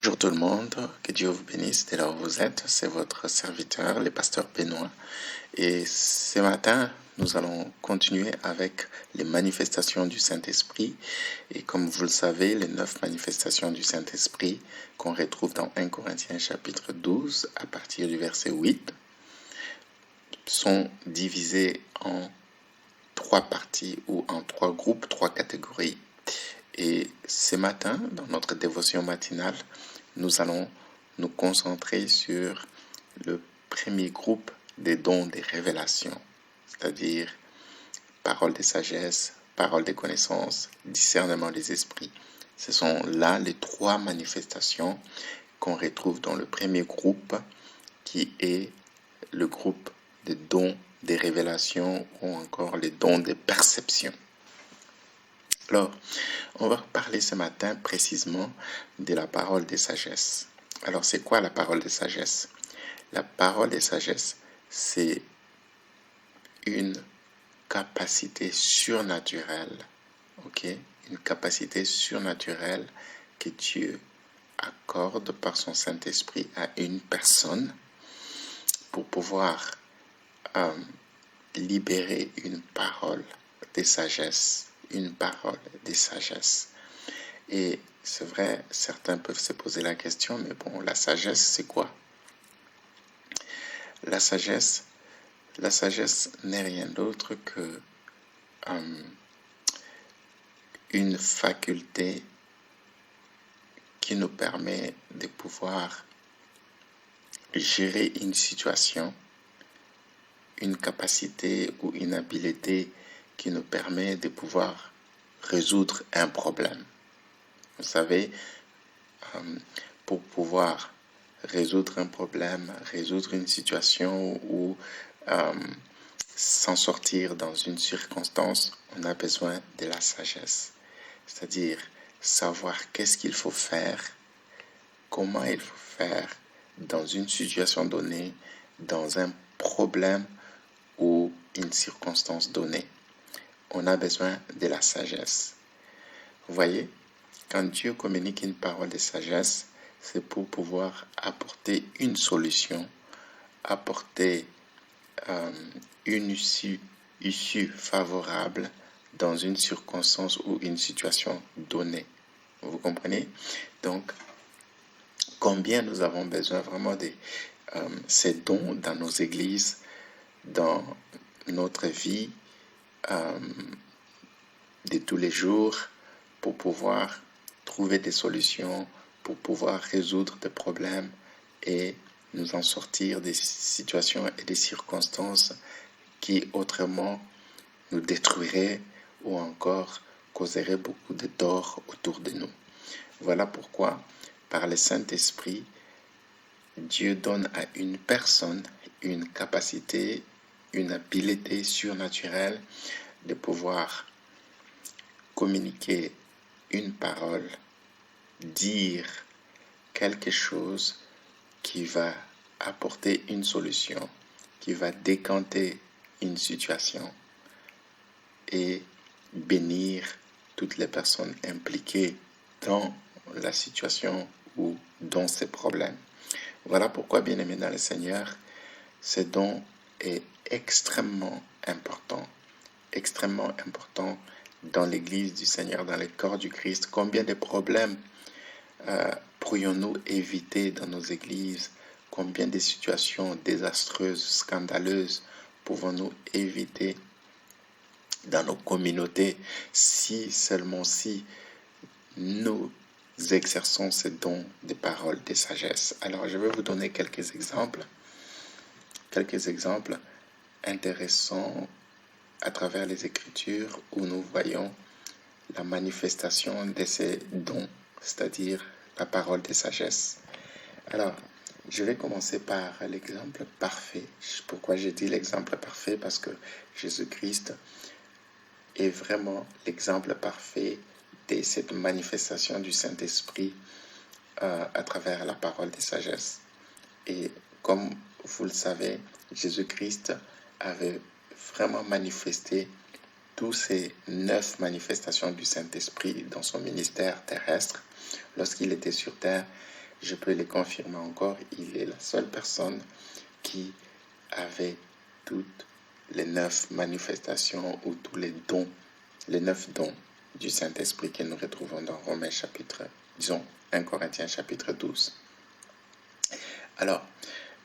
Bonjour tout le monde, que Dieu vous bénisse dès là où vous êtes. C'est votre serviteur, le pasteur Benoît. Et ce matin, nous allons continuer avec les manifestations du Saint-Esprit. Et comme vous le savez, les 9 manifestations du Saint-Esprit qu'on retrouve dans 1 Corinthiens chapitre 12 à partir du verset 8 sont divisées en 3 parties ou en 3 groupes, 3 catégories. Et ce matin, dans notre dévotion matinale, nous allons nous concentrer sur le premier groupe des dons des révélations, c'est-à-dire parole de sagesse, parole de connaissance, discernement des esprits. Ce sont là les 3 manifestations qu'on retrouve dans le premier groupe, qui est le groupe des dons des révélations ou encore les dons des perceptions. Alors, on va parler ce matin précisément de la parole de sagesse. Alors, c'est quoi la parole de sagesse? La parole de sagesse, c'est une capacité surnaturelle, ok? Une capacité surnaturelle que Dieu accorde par son Saint-Esprit à une personne pour pouvoir libérer une parole de sagesse. Une parole de sagesse. Et c'est vrai, certains peuvent se poser la question, mais bon, la sagesse, c'est quoi? La sagesse n'est rien d'autre que une faculté qui nous permet de pouvoir gérer une situation, une capacité ou une habileté qui nous permet de pouvoir résoudre un problème. Vous savez, pour pouvoir résoudre un problème, résoudre une situation ou s'en sortir dans une circonstance, on a besoin de la sagesse. C'est-à-dire savoir qu'est-ce qu'il faut faire, comment il faut faire dans une situation donnée, dans un problème ou une circonstance donnée. On a besoin de la sagesse. Vous voyez, quand Dieu communique une parole de sagesse, c'est pour pouvoir apporter une solution, apporter une issue favorable dans une circonstance ou une situation donnée. Vous comprenez? Donc, combien nous avons besoin vraiment de ces dons dans nos églises, dans notre vie de tous les jours, pour pouvoir trouver des solutions, pour pouvoir résoudre des problèmes et nous en sortir des situations et des circonstances qui autrement nous détruiraient ou encore causeraient beaucoup de tort autour de nous. Voilà pourquoi, par le Saint-Esprit, Dieu donne à une personne une capacité, une habileté surnaturelle de pouvoir communiquer une parole, dire quelque chose qui va apporter une solution, qui va décanter une situation et bénir toutes les personnes impliquées dans la situation ou dans ces problèmes. Voilà pourquoi, bien-aimés dans le Seigneur, ce don est extrêmement important dans l'Église du Seigneur, dans le corps du Christ. Combien de problèmes pourrions-nous éviter dans nos églises? Combien de situations désastreuses, scandaleuses pouvons-nous éviter dans nos communautés si seulement si nous exerçons ce don de paroles de sagesse? Alors, je vais vous donner quelques exemples intéressants à travers les Écritures où nous voyons la manifestation de ces dons, c'est-à-dire la parole de sagesse. Alors, je vais commencer par l'exemple parfait. Pourquoi j'ai dit l'exemple parfait? Parce que Jésus-Christ est vraiment l'exemple parfait de cette manifestation du Saint-Esprit à travers la parole de sagesse. Et comme vous le savez, Jésus-Christ avait vraiment manifesté tous ces 9 manifestations du Saint-Esprit dans son ministère terrestre lorsqu'il était sur terre, je peux le confirmer encore, il est la seule personne qui avait toutes les 9 manifestations ou tous les dons, les 9 dons du Saint-Esprit que nous retrouvons dans Romains chapitre, 1 Corinthiens chapitre 12. Alors,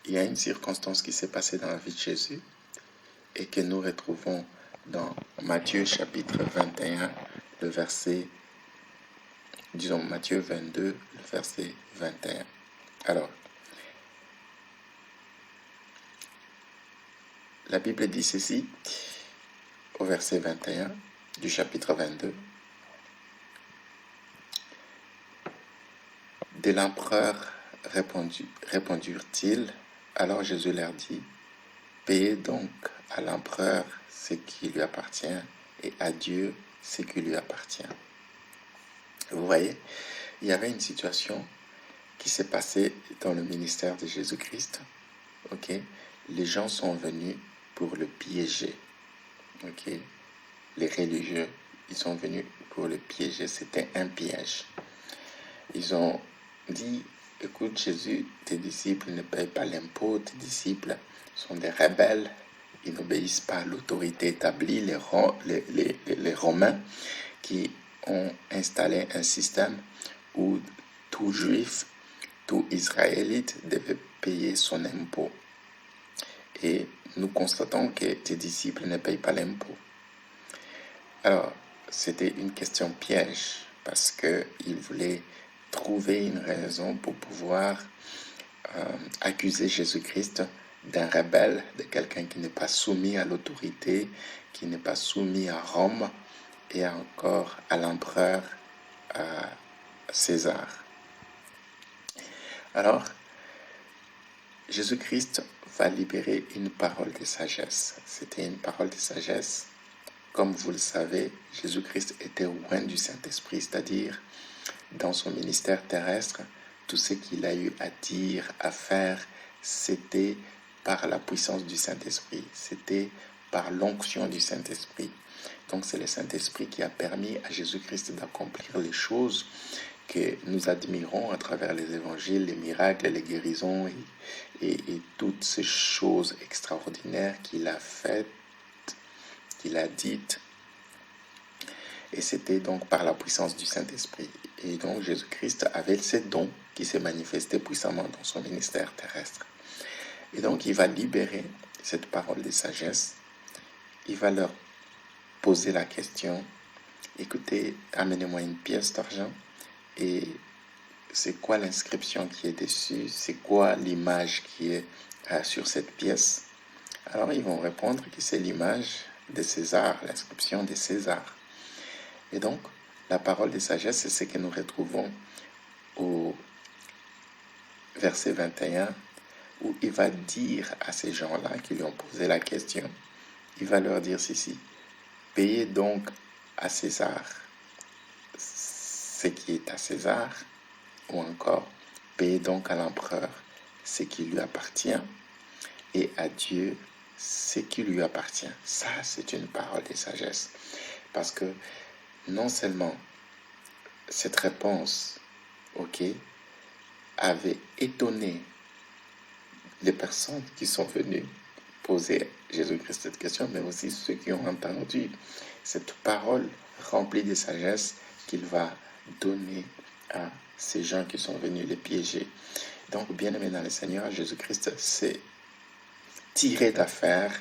il y a une circonstance qui s'est passée dans la vie de Jésus et que nous retrouvons dans Matthieu chapitre 21, le verset, Matthieu 22, le verset 21. Alors, la Bible dit ceci, au verset 21 du chapitre 22. De l'empereur répondirent-ils, alors Jésus leur dit, payez donc à l'empereur ce qui lui appartient et à Dieu ce qui lui appartient. Vous voyez, il y avait une situation qui s'est passée dans le ministère de Jésus-Christ. Ok, les gens sont venus pour le piéger. Ok, les religieux, ils sont venus pour le piéger. C'était un piège. Ils ont dit, écoute Jésus, tes disciples ne payent pas l'impôt, tes disciples sont des rebelles, ils n'obéissent pas à l'autorité établie, les Romains qui ont installé un système où tout juif, tout israélite devait payer son impôt. Et nous constatons que tes disciples ne payent pas l'impôt. Alors, c'était une question piège parce qu'ils voulaient trouver une raison pour pouvoir accuser Jésus-Christ d'un rebelle, de quelqu'un qui n'est pas soumis à l'autorité, qui n'est pas soumis à Rome et encore à l'empereur César. Alors, Jésus-Christ va libérer une parole de sagesse. C'était une parole de sagesse. Comme vous le savez, Jésus-Christ était loin du Saint-Esprit, c'est-à-dire dans son ministère terrestre, tout ce qu'il a eu à dire, à faire, c'était par la puissance du Saint-Esprit, c'était par l'onction du Saint-Esprit. Donc c'est le Saint-Esprit qui a permis à Jésus-Christ d'accomplir les choses que nous admirons à travers les évangiles, les miracles, les guérisons et toutes ces choses extraordinaires qu'il a faites, qu'il a dites. Et c'était donc par la puissance du Saint-Esprit. Et donc Jésus-Christ avait ces dons qui s'est manifesté puissamment dans son ministère terrestre. Et donc il va libérer cette parole de sagesse. Il va leur poser la question, écoutez, amenez-moi une pièce d'argent et c'est quoi l'inscription qui est dessus, c'est quoi l'image qui est sur cette pièce. Alors ils vont répondre que c'est l'image de César, l'inscription de César. Et donc, la parole de sagesse, c'est ce que nous retrouvons au verset 21, où il va dire à ces gens-là qui lui ont posé la question, il va leur dire ceci, payez donc à César ce qui est à César, ou encore, payez donc à l'empereur ce qui lui appartient, et à Dieu ce qui lui appartient. Ça, c'est une parole de sagesse. Parce que non seulement cette réponse, avait étonné les personnes qui sont venues poser Jésus-Christ cette question, mais aussi ceux qui ont entendu cette parole remplie de sagesse qu'il va donner à ces gens qui sont venus les piéger. Donc, bien aimé dans le Seigneur, Jésus-Christ s'est tiré d'affaire,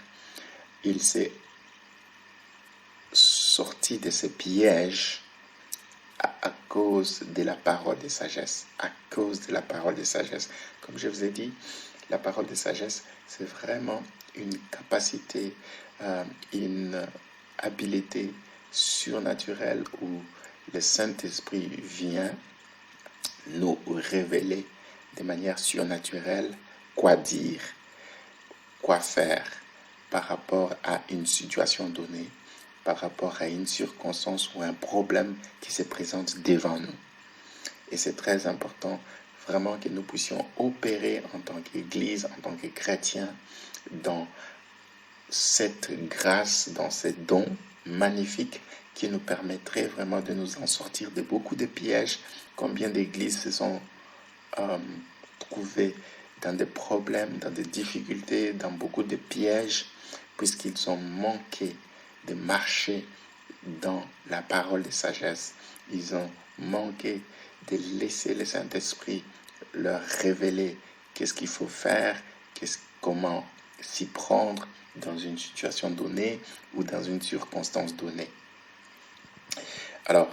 il s'est sorti de ces pièges à cause de la parole de sagesse, à cause de la parole de sagesse. Comme je vous ai dit, la parole de sagesse, c'est vraiment une capacité, une habilité surnaturelle où le Saint-Esprit vient nous révéler de manière surnaturelle quoi dire, quoi faire par rapport à une situation donnée, par rapport à une circonstance ou un problème qui se présente devant nous. Et c'est très important vraiment que nous puissions opérer en tant qu'Église, en tant que chrétiens, dans cette grâce, dans ces dons magnifiques qui nous permettraient vraiment de nous en sortir de beaucoup de pièges. Combien d'églises se sont trouvés dans des problèmes, dans des difficultés, dans beaucoup de pièges, puisqu'ils ont manqué de marcher dans la parole de sagesse. Ils ont manqué de laisser le Saint-Esprit leur révéler qu'est-ce qu'il faut faire, comment s'y prendre dans une situation donnée ou dans une circonstance donnée. Alors,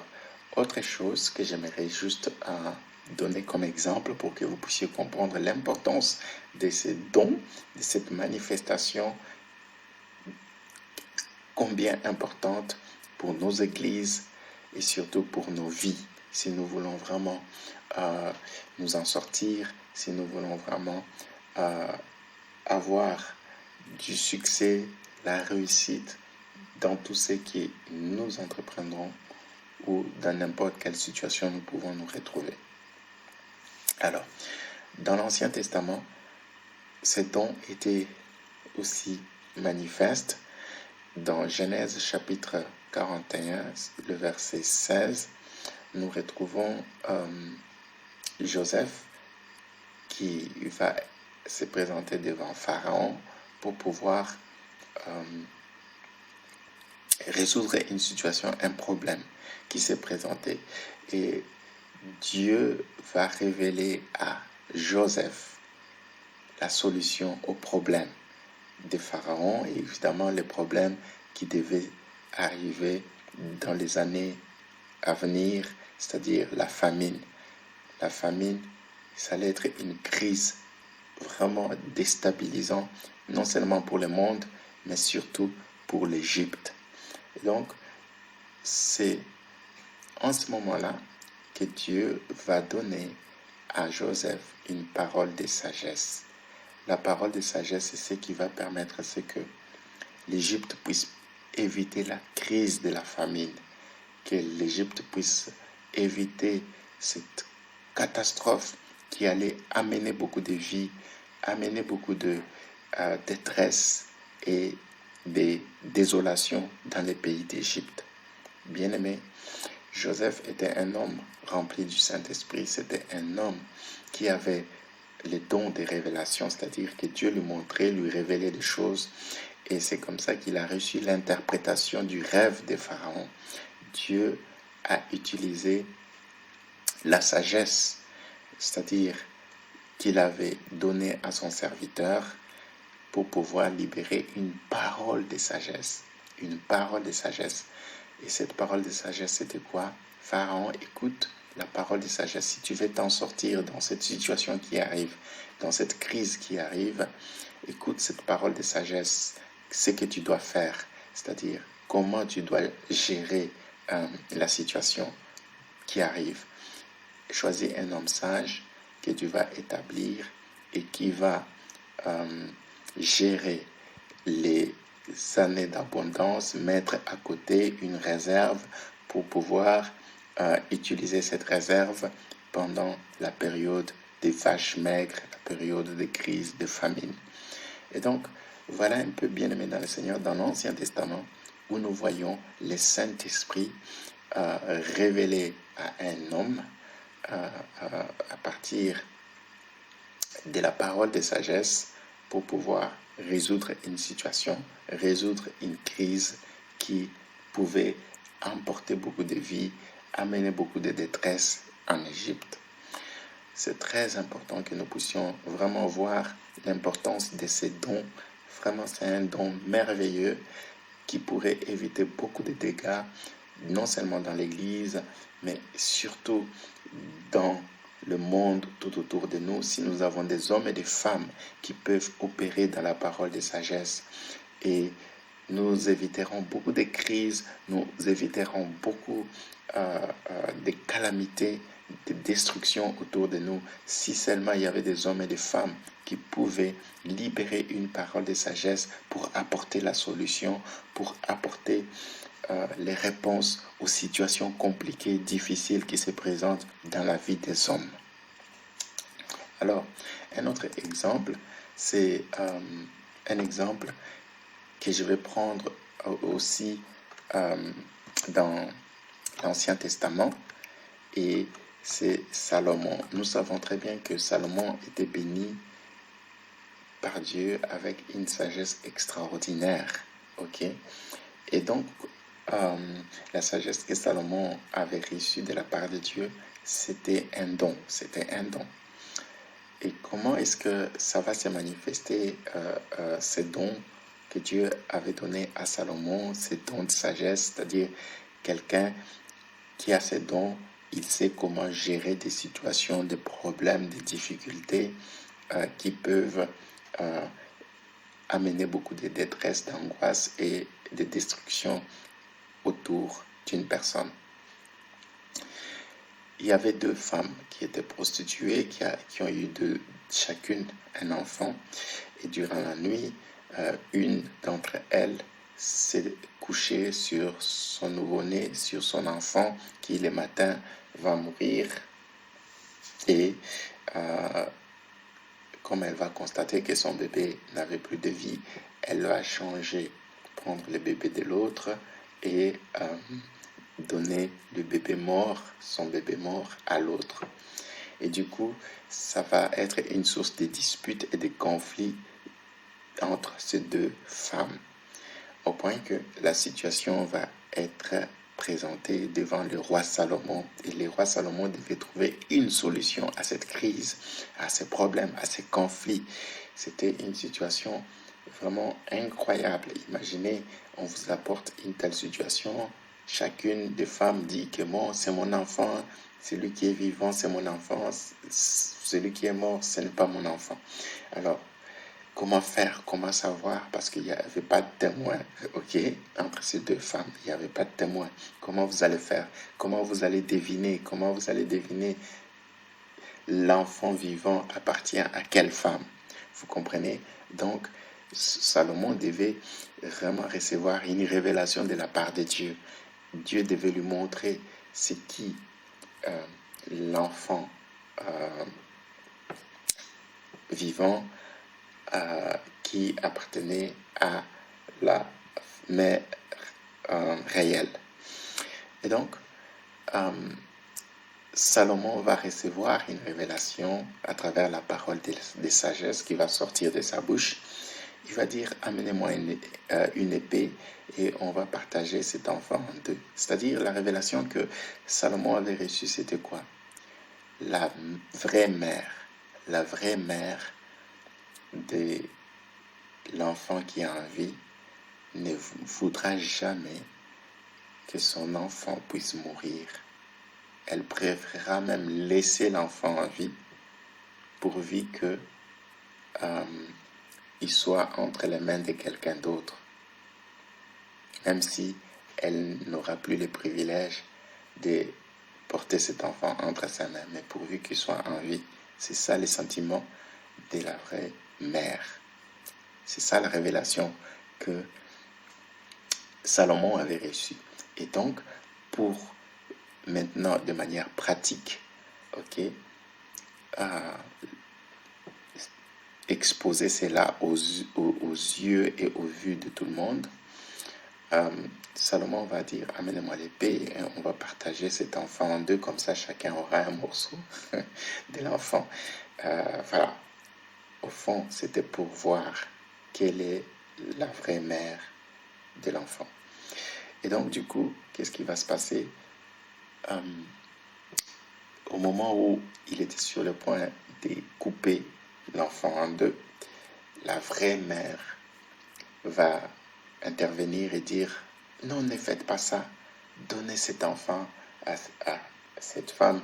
autre chose que j'aimerais juste donner comme exemple pour que vous puissiez comprendre l'importance de ces dons, de cette manifestation, combien importante pour nos églises et surtout pour nos vies, si nous voulons vraiment nous en sortir, si nous voulons vraiment avoir du succès, la réussite dans tout ce que nous entreprendrons ou dans n'importe quelle situation nous pouvons nous retrouver. Alors, dans l'Ancien Testament, ces dons étaient aussi manifestes. Dans Genèse chapitre 41, le verset 16, nous retrouvons Joseph qui va se présenter devant Pharaon pour pouvoir résoudre une situation, un problème qui s'est présenté. Et Dieu va révéler à Joseph la solution au problème de Pharaon et évidemment les problèmes qui devaient arriver dans les années à venir, c'est-à-dire la famine. La famine, ça allait être une crise vraiment déstabilisante, non seulement pour le monde, mais surtout pour l'Égypte. Et donc, c'est en ce moment-là que Dieu va donner à Joseph une parole de sagesse. La parole de sagesse, c'est ce qui va permettre à ce que l'Égypte puisse éviter la crise de la famine, que l'Égypte puisse éviter cette catastrophe qui allait amener beaucoup de vies, amener beaucoup de détresse et de désolation dans les pays d'Égypte. Bien-aimé, Joseph était un homme rempli du Saint-Esprit. C'était un homme qui avait les dons des révélations, c'est-à-dire que Dieu lui montrait, lui révélait des choses. Et c'est comme ça qu'il a reçu l'interprétation du rêve de Pharaon. Dieu a utilisé la sagesse, c'est-à-dire qu'il avait donné à son serviteur pour pouvoir libérer une parole de sagesse. Une parole de sagesse. Et cette parole de sagesse, c'était quoi? Pharaon, écoute la parole de sagesse. Si tu veux t'en sortir dans cette situation qui arrive, dans cette crise qui arrive, écoute cette parole de sagesse, ce que tu dois faire, c'est-à-dire comment tu dois gérer la situation qui arrive. Choisis un homme sage que tu vas établir et qui va gérer les années d'abondance, mettre à côté une réserve pour pouvoir utiliser cette réserve pendant la période des vaches maigres, la période de crise, de famine. Et donc, voilà un peu, bien aimé dans le Seigneur, dans l'Ancien Testament, où nous voyons le Saint-Esprit révélé à un homme à partir de la parole de sagesse pour pouvoir résoudre une situation, résoudre une crise qui pouvait emporter beaucoup de vies, amener beaucoup de détresse en Égypte. C'est très important que nous puissions vraiment voir l'importance de ces dons. Vraiment, c'est un don merveilleux qui pourrait éviter beaucoup de dégâts, non seulement dans l'Église, mais surtout dans le monde tout autour de nous, si nous avons des hommes et des femmes qui peuvent opérer dans la parole de sagesse. Et nous éviterons beaucoup de crises, nous éviterons beaucoup de calamités, de destructions autour de nous, si seulement il y avait des hommes et des femmes qui pouvaient libérer une parole de sagesse pour apporter la solution, pour apporter les réponses aux situations compliquées, difficiles qui se présentent dans la vie des hommes. Alors, un autre exemple, c'est un exemple que je vais prendre aussi dans l'Ancien Testament. Et c'est Salomon. Nous savons très bien que Salomon était béni par Dieu avec une sagesse extraordinaire. Ok? Et donc, la sagesse que Salomon avait reçue de la part de Dieu, c'était un don. C'était un don. Et comment est-ce que ça va se manifester, ces dons que Dieu avait donnés à Salomon, ces dons de sagesse, c'est-à-dire quelqu'un qui a ces dons, il sait comment gérer des situations, des problèmes, des difficultés qui peuvent amener beaucoup de détresse, d'angoisse et de destruction autour d'une personne. Il y avait 2 femmes qui étaient prostituées, qui ont eu chacune un enfant. Et durant la nuit, une d'entre elles s'est couchée sur son nouveau-né, sur son enfant, qui le matin va mourir. Et comme elle va constater que son bébé n'avait plus de vie, elle va changer, prendre le bébé de l'autre et donner le bébé mort, son bébé mort, à l'autre. Et du coup, ça va être une source de disputes et de conflits entre ces 2 femmes, au point que la situation va être présentée devant le roi Salomon. Et le roi Salomon devait trouver une solution à cette crise, à ces problèmes, à ces conflits. C'était une situation vraiment incroyable. Imaginez, on vous apporte une telle situation. Chacune des femmes dit que bon, c'est mon enfant, celui qui est vivant, c'est mon enfant, celui qui est mort, ce n'est pas mon enfant. Alors, comment faire, comment savoir, parce qu'il n'y avait pas de témoin, ok, entre ces 2 femmes, il n'y avait pas de témoin. Comment vous allez faire, comment vous allez deviner l'enfant vivant appartient à quelle femme, vous comprenez? Donc, Salomon devait vraiment recevoir une révélation de la part de Dieu. Dieu devait lui montrer c'est qui l'enfant vivant qui appartenait à la mère réelle. Et donc, Salomon va recevoir une révélation à travers la parole de sagesse qui va sortir de sa bouche. Il va dire, amenez-moi une épée et on va partager cet enfant en 2. C'est-à-dire, la révélation que Salomon avait reçue, c'était quoi? La vraie mère de l'enfant qui est en vie ne voudra jamais que son enfant puisse mourir. Elle préférera même laisser l'enfant en vie pourvu que il soit entre les mains de quelqu'un d'autre, même si elle n'aura plus le privilège de porter cet enfant entre ses mains, mais pourvu qu'il soit en vie. C'est ça le sentiment de la vraie mère. C'est ça la révélation que Salomon avait reçue. Et donc, pour maintenant, de manière pratique, ok, exposer cela aux yeux et aux vues de tout le monde, Salomon va dire, amenez-moi l'épée et on va partager cet enfant en 2, comme ça chacun aura un morceau de l'enfant. Voilà. Au fond, c'était pour voir quelle est la vraie mère de l'enfant. Et donc, du coup, qu'est-ce qui va se passer? Au moment où il était sur le point de couper l'enfant en 2, la vraie mère va intervenir et dire, non, ne faites pas ça, donnez cet enfant à cette femme,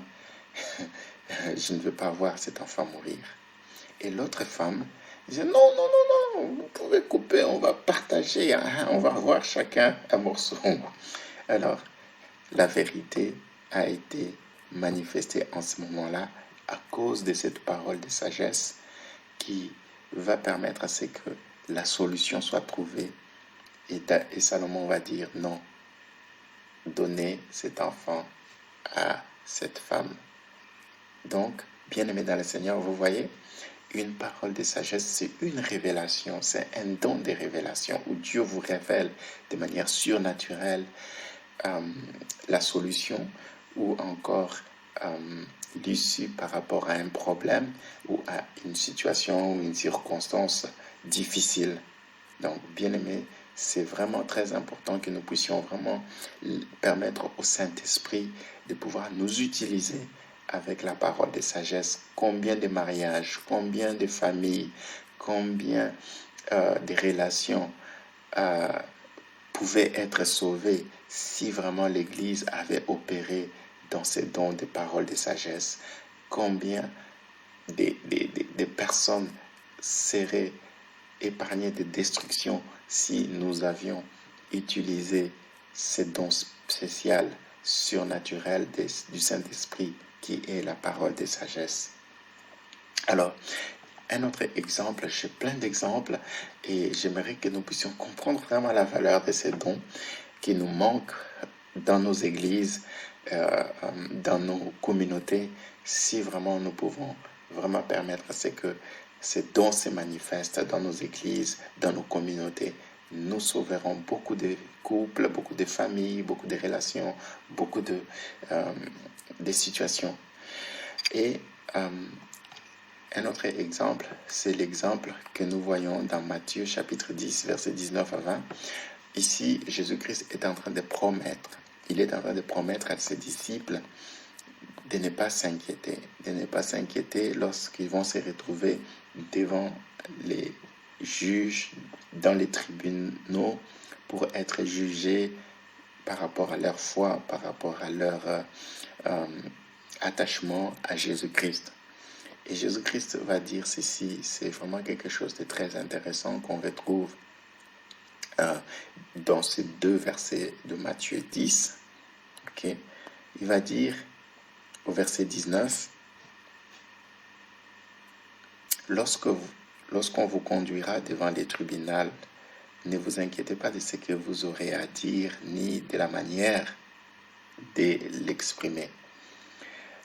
je ne veux pas voir cet enfant mourir. Et l'autre femme disait, non, non, non, non, vous pouvez couper, on va partager, hein, on va avoir chacun un morceau. Alors, la vérité a été manifestée en ce moment-là à cause de cette parole de sagesse qui va permettre à ce que la solution soit trouvée. Et Salomon va dire non, donnez cet enfant à cette femme. Donc, bien-aimés dans le Seigneur, vous voyez, une parole de sagesse, c'est une révélation, c'est un don de révélation où Dieu vous révèle de manière surnaturelle la solution ou encore l'issue par rapport à un problème ou à une situation ou une circonstance difficile. Donc, bien aimé, c'est vraiment très important que nous puissions vraiment permettre au Saint-Esprit de pouvoir nous utiliser avec la parole de sagesse. Combien de mariages, combien de familles, combien de relations pouvaient être sauvées si vraiment l'Église avait opéré dans ses dons de parole de sagesse. Combien de personnes seraient épargnées de destruction si nous avions utilisé ces dons spéciaux, surnaturels du Saint-Esprit qui est la parole de sagesse. Alors, un autre exemple, j'ai plein d'exemples et j'aimerais que nous puissions comprendre vraiment la valeur de ces dons qui nous manquent dans nos églises, dans nos communautés, si vraiment nous pouvons vraiment permettre à ce que ces dons se manifestent dans nos églises, dans nos communautés. Nous sauverons beaucoup de couples, beaucoup de familles, beaucoup de relations, beaucoup de situations. Et un autre exemple, c'est l'exemple que nous voyons dans Matthieu chapitre 10, versets 19 à 20. Ici, Jésus-Christ est en train de promettre, il est en train de promettre à ses disciples de ne pas s'inquiéter lorsqu'ils vont se retrouver devant les juges dans les tribunaux pour être jugés par rapport à leur foi, par rapport à leur attachement à Jésus-Christ. Et Jésus-Christ va dire ceci, c'est vraiment quelque chose de très intéressant qu'on retrouve dans ces deux versets de Matthieu 10. Okay? Il va dire au verset 19, lorsqu'on vous conduira devant les tribunaux, ne vous inquiétez pas de ce que vous aurez à dire, ni de la manière de l'exprimer.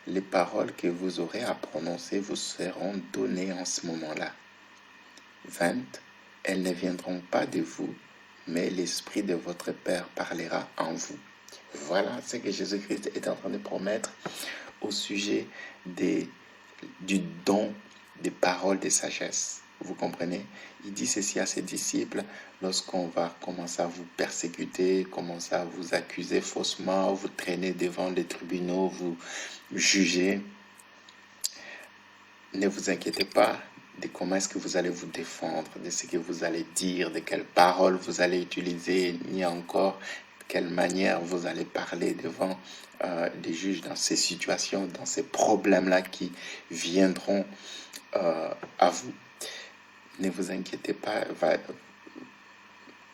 Les paroles que vous aurez à prononcer vous seront données en ce moment-là. 20. Elles ne viendront pas de vous, mais l'Esprit de votre Père parlera en vous. Voilà ce que Jésus-Christ est en train de promettre au sujet du don des paroles de sagesse. Vous comprenez? Il dit ceci à ses disciples, lorsqu'on va commencer à vous persécuter, commencer à vous accuser faussement, vous traîner devant les tribunaux, vous juger. Ne vous inquiétez pas de comment est-ce que vous allez vous défendre, de ce que vous allez dire, de quelles paroles vous allez utiliser, ni encore de quelle manière vous allez parler devant des juges dans ces situations, dans ces problèmes-là qui viendront à vous. Ne vous inquiétez pas,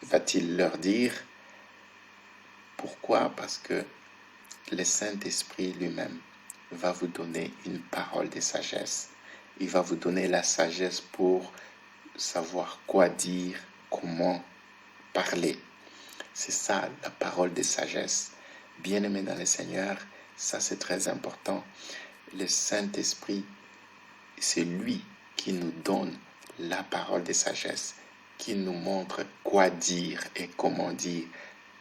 va-t-il leur dire. Pourquoi? Parce que le Saint-Esprit lui-même va vous donner une parole de sagesse. Il va vous donner la sagesse pour savoir quoi dire, comment parler. C'est ça, la parole de sagesse. Bien-aimés dans le Seigneur, ça c'est très important. Le Saint-Esprit, c'est lui qui nous donne la parole de sagesse, qui nous montre quoi dire et comment dire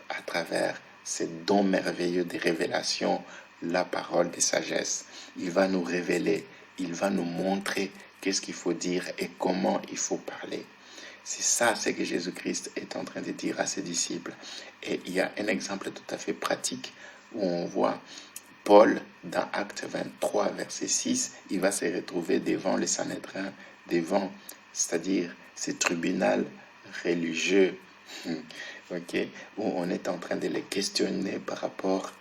à travers ces dons merveilleux de révélation, la parole de sagesse. Il va nous révéler, il va nous montrer qu'est-ce qu'il faut dire et comment il faut parler. C'est ça ce que Jésus-Christ est en train de dire à ses disciples. Et il y a un exemple tout à fait pratique où on voit Paul, dans Acte 23, verset 6, il va se retrouver devant les Sanhédrin, c'est-à-dire ces tribunaux religieux, okay, où on est en train de les questionner par rapport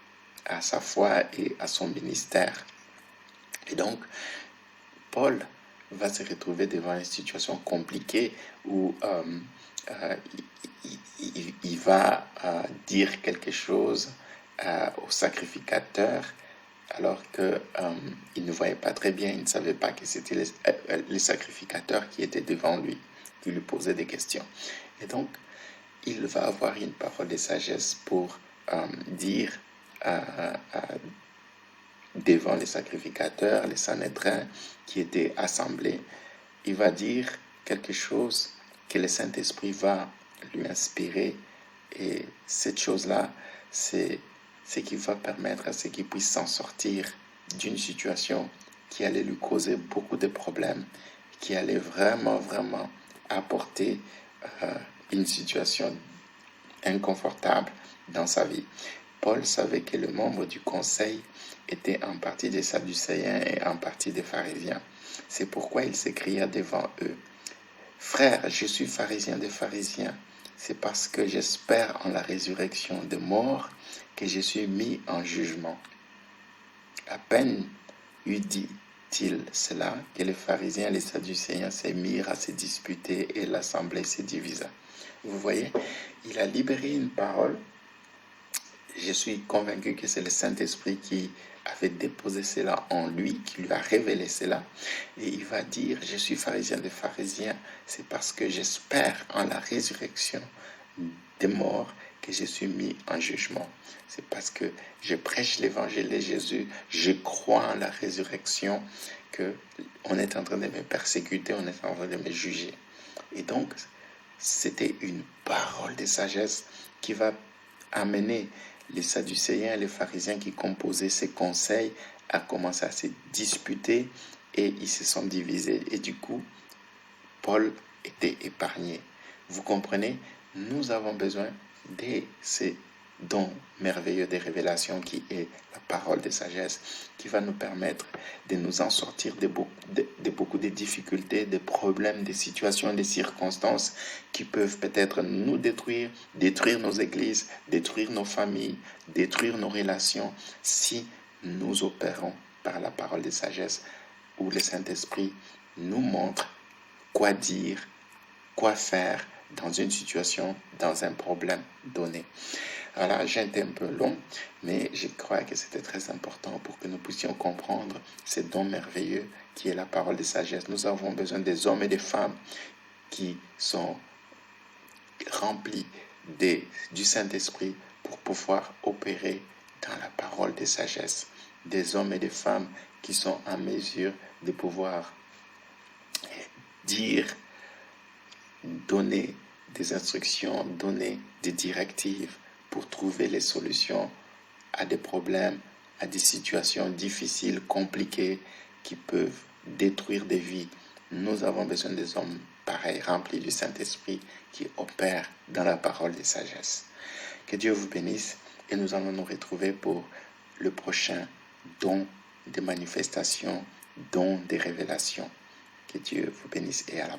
à sa foi et à son ministère. Et donc, Paul va se retrouver devant une situation compliquée où il va dire quelque chose au sacrificateur alors qu'il ne voyait pas très bien, il ne savait pas que c'était le sacrificateur qui était devant lui, qui lui posait des questions. Et donc, il va avoir une parole de sagesse pour dire devant les sacrificateurs, les Sanhédrins qui étaient assemblés, il va dire quelque chose que le Saint-Esprit va lui inspirer. Et cette chose-là, c'est ce qui va permettre à ce qu'il puisse s'en sortir d'une situation qui allait lui causer beaucoup de problèmes, qui allait vraiment apporter une situation inconfortable dans sa vie. Paul savait que les membres du conseil étaient en partie des Sadducéens et en partie des pharisiens. C'est pourquoi il s'écria devant eux: Frères, je suis pharisien des pharisiens. C'est parce que j'espère en la résurrection des morts que je suis mis en jugement. À peine eut dit-il cela que les pharisiens et les sadducéens se mirent à se disputer et l'assemblée se divisa. Vous voyez, il a libéré une parole. Je suis convaincu que c'est le Saint-Esprit qui avait déposé cela en lui, qui lui a révélé cela. Et il va dire: je suis pharisien des pharisiens, c'est parce que j'espère en la résurrection des morts que je suis mis en jugement. C'est parce que je prêche l'évangile de Jésus, je crois en la résurrection, qu'on est en train de me persécuter, on est en train de me juger. Et donc, c'était une parole de sagesse qui va amener les Sadducéens et les pharisiens qui composaient ces conseils à commencer à se disputer, et ils se sont divisés. Et du coup, Paul était épargné. Vous comprenez? Nous avons besoin de ces dons merveilleux des révélations qui est la parole de sagesse, qui va nous permettre de nous en sortir de beaucoup de difficultés, de problèmes, de situations, de circonstances qui peuvent peut-être nous détruire nos églises, détruire nos familles, détruire nos relations, si nous opérons par la parole de sagesse, où le Saint-Esprit nous montre quoi dire, quoi faire dans une situation, dans un problème donné. Voilà, j'ai été un peu long, mais je crois que c'était très important pour que nous puissions comprendre ce don merveilleux qui est la parole de sagesse. Nous avons besoin des hommes et des femmes qui sont remplis du Saint-Esprit pour pouvoir opérer dans la parole de sagesse. Des hommes et des femmes qui sont en mesure de pouvoir dire, donner des instructions, donner des directives pour trouver les solutions à des problèmes, à des situations difficiles, compliquées, qui peuvent détruire des vies. Nous avons besoin des hommes pareils, remplis du Saint-Esprit, qui opèrent dans la parole de sagesse. Que Dieu vous bénisse, et nous allons nous retrouver pour le prochain don de manifestation, don de révélation. Que Dieu vous bénisse et à la